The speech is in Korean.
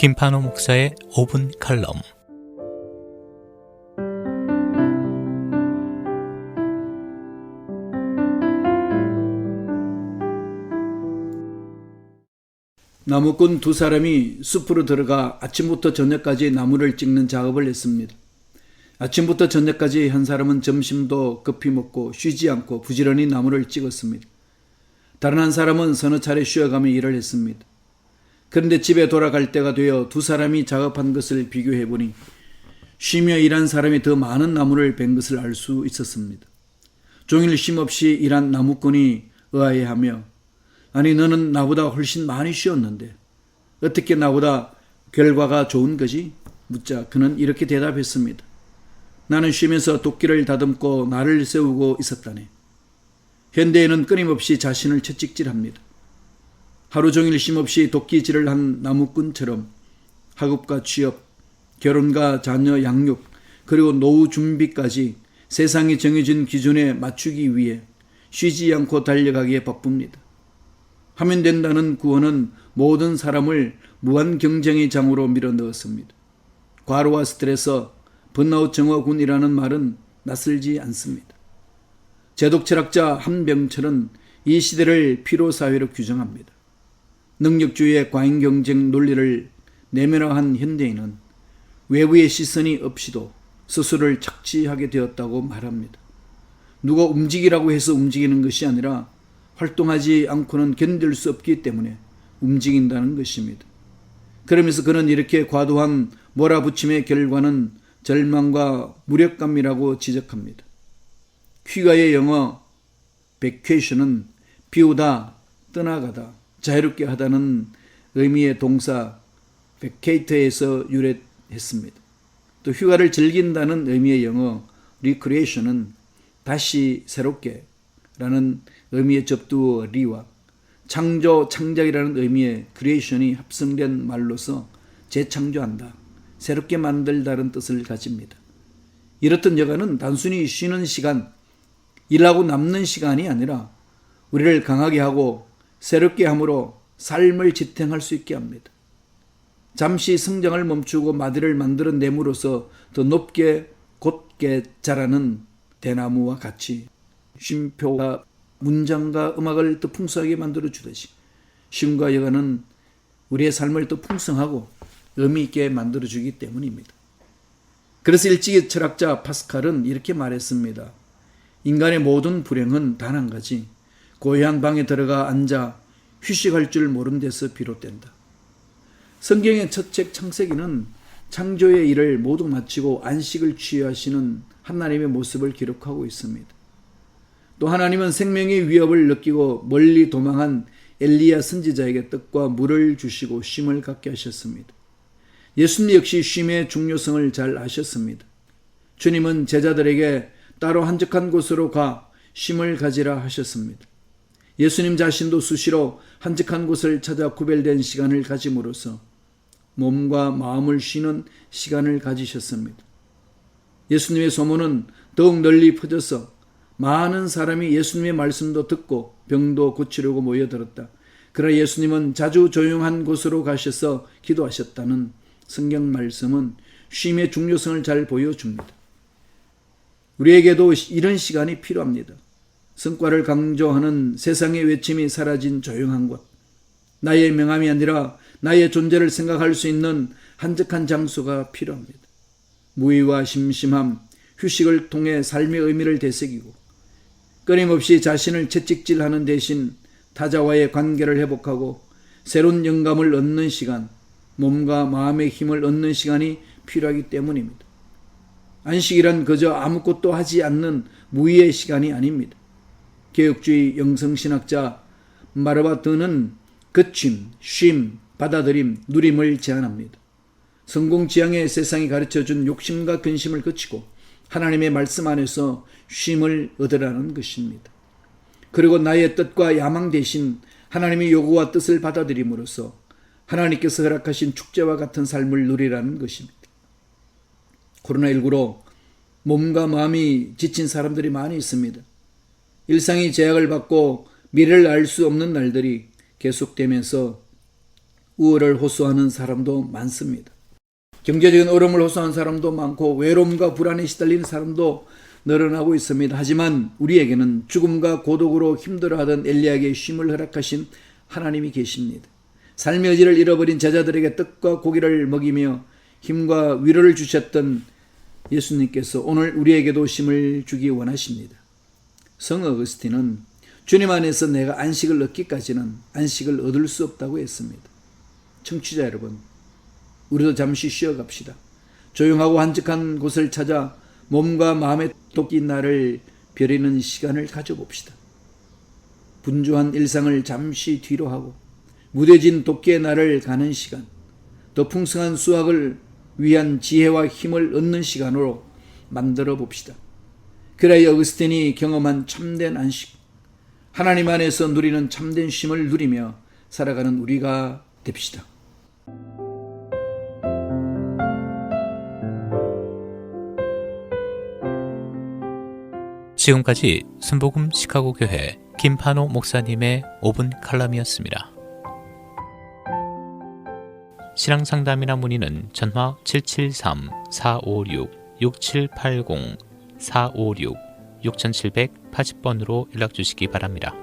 김판호 목사의 5분 칼럼. 나무꾼 두 사람이 숲으로 들어가 아침부터 저녁까지 나무를 찍는 작업을 했습니다. 아침부터 저녁까지 한 사람은 점심도 급히 먹고 쉬지 않고 부지런히 나무를 찍었습니다. 다른 한 사람은 서너 차례 쉬어가며 일을 했습니다. 그런데 집에 돌아갈 때가 되어 두 사람이 작업한 것을 비교해보니 쉬며 일한 사람이 더 많은 나무를 벤 것을 알 수 있었습니다. 종일 쉼없이 일한 나무꾼이 의아해하며 아니 너는 나보다 훨씬 많이 쉬었는데 어떻게 나보다 결과가 좋은 거지? 묻자 그는 이렇게 대답했습니다. 나는 쉬면서 도끼를 다듬고 날을 세우고 있었다네. 현대인은 끊임없이 자신을 채찍질합니다. 하루 종일 쉼없이 도끼질을 한 나무꾼처럼 학업과 취업, 결혼과 자녀 양육, 그리고 노후 준비까지 세상이 정해진 기준에 맞추기 위해 쉬지 않고 달려가기에 바쁩니다. 하면 된다는 구호는 모든 사람을 무한 경쟁의 장으로 밀어넣었습니다. 과로와 스트레스, 번아웃 증후군이라는 말은 낯설지 않습니다. 제독 철학자 한병철은 이 시대를 피로사회로 규정합니다. 능력주의의 과잉 경쟁 논리를 내면화한 현대인은 외부의 시선이 없이도 스스로를 착취하게 되었다고 말합니다. 누가 움직이라고 해서 움직이는 것이 아니라 활동하지 않고는 견딜 수 없기 때문에 움직인다는 것입니다. 그러면서 그는 이렇게 과도한 몰아붙임의 결과는 절망과 무력감이라고 지적합니다. 휴가의 영어 vacation은 비우다, 떠나가다, 자유롭게 하다는 의미의 동사 vacate에서 유래했습니다. 또 휴가를 즐긴다는 의미의 영어 recreation은 다시 새롭게 라는 의미의 접두어 리와 창조, 창작이라는 의미의 creation이 합성된 말로서 재창조한다, 새롭게 만들다는 뜻을 가집니다. 이렇듯 여가는 단순히 쉬는 시간, 일하고 남는 시간이 아니라 우리를 강하게 하고 새롭게 함으로 삶을 지탱할 수 있게 합니다. 잠시 성장을 멈추고 마디를 만들어냄으로써 더 높게 곧게 자라는 대나무와 같이 쉼표가 문장과 음악을 더 풍성하게 만들어주듯이 쉼과 여가는 우리의 삶을 더 풍성하고 의미 있게 만들어주기 때문입니다. 그래서 일찍이 철학자 파스칼은 이렇게 말했습니다. 인간의 모든 불행은 단 한 가지, 고요한 방에 들어가 앉아 휴식할 줄 모른 데서 비롯된다. 성경의 첫 책 창세기는 창조의 일을 모두 마치고 안식을 취하시는 하나님의 모습을 기록하고 있습니다. 또 하나님은 생명의 위협을 느끼고 멀리 도망한 엘리야 선지자에게 떡과 물을 주시고 쉼을 갖게 하셨습니다. 예수님 역시 쉼의 중요성을 잘 아셨습니다. 주님은 제자들에게 따로 한적한 곳으로 가 쉼을 가지라 하셨습니다. 예수님 자신도 수시로 한적한 곳을 찾아 구별된 시간을 가짐으로써 몸과 마음을 쉬는 시간을 가지셨습니다. 예수님의 소문은 더욱 널리 퍼져서 많은 사람이 예수님의 말씀도 듣고 병도 고치려고 모여들었다. 그러나 예수님은 자주 조용한 곳으로 가셔서 기도하셨다는 성경 말씀은 쉼의 중요성을 잘 보여줍니다. 우리에게도 이런 시간이 필요합니다. 성과를 강조하는 세상의 외침이 사라진 조용한 곳, 나의 명함이 아니라 나의 존재를 생각할 수 있는 한적한 장소가 필요합니다. 무의와 심심함, 휴식을 통해 삶의 의미를 되새기고 끊임없이 자신을 채찍질하는 대신 타자와의 관계를 회복하고 새로운 영감을 얻는 시간, 몸과 마음의 힘을 얻는 시간이 필요하기 때문입니다. 안식이란 그저 아무것도 하지 않는 무의의 시간이 아닙니다. 개혁주의 영성신학자 마르바트는 그침, 쉼, 받아들임, 누림을 제안합니다. 성공지향의 세상이 가르쳐준 욕심과 근심을 그치고 하나님의 말씀 안에서 쉼을 얻으라는 것입니다. 그리고 나의 뜻과 야망 대신 하나님의 요구와 뜻을 받아들임으로써 하나님께서 허락하신 축제와 같은 삶을 누리라는 것입니다. 코로나19로 몸과 마음이 지친 사람들이 많이 있습니다. 일상이 제약을 받고 미래를 알 수 없는 날들이 계속되면서 우월을 호소하는 사람도 많습니다. 경제적인 어려움을 호소하는 사람도 많고 외로움과 불안에 시달리는 사람도 늘어나고 있습니다. 하지만 우리에게는 죽음과 고독으로 힘들어하던 엘리야에게 쉼을 허락하신 하나님이 계십니다. 삶의 의지를 잃어버린 제자들에게 떡과 고기를 먹이며 힘과 위로를 주셨던 예수님께서 오늘 우리에게도 쉼을 주기 원하십니다. 성 어거스틴은 주님 안에서 내가 안식을 얻기까지는 안식을 얻을 수 없다고 했습니다. 청취자 여러분, 우리도 잠시 쉬어갑시다. 조용하고 한적한 곳을 찾아 몸과 마음의 도끼 날을 벼리는 시간을 가져봅시다. 분주한 일상을 잠시 뒤로 하고 무뎌진 도끼의 날을 가는 시간, 더 풍성한 수확을 위한 지혜와 힘을 얻는 시간으로 만들어 봅시다. 그래야 어거스틴이 경험한 참된 안식, 하나님 안에서 누리는 참된 쉼을 누리며 살아가는 우리가 됩시다. 지금까지 순복음 시카고 교회 김판호 목사님의 5분 칼럼이었습니다. 신앙 상담이나 문의는 전화 773-456-6780 456-6780번으로 연락 주시기 바랍니다.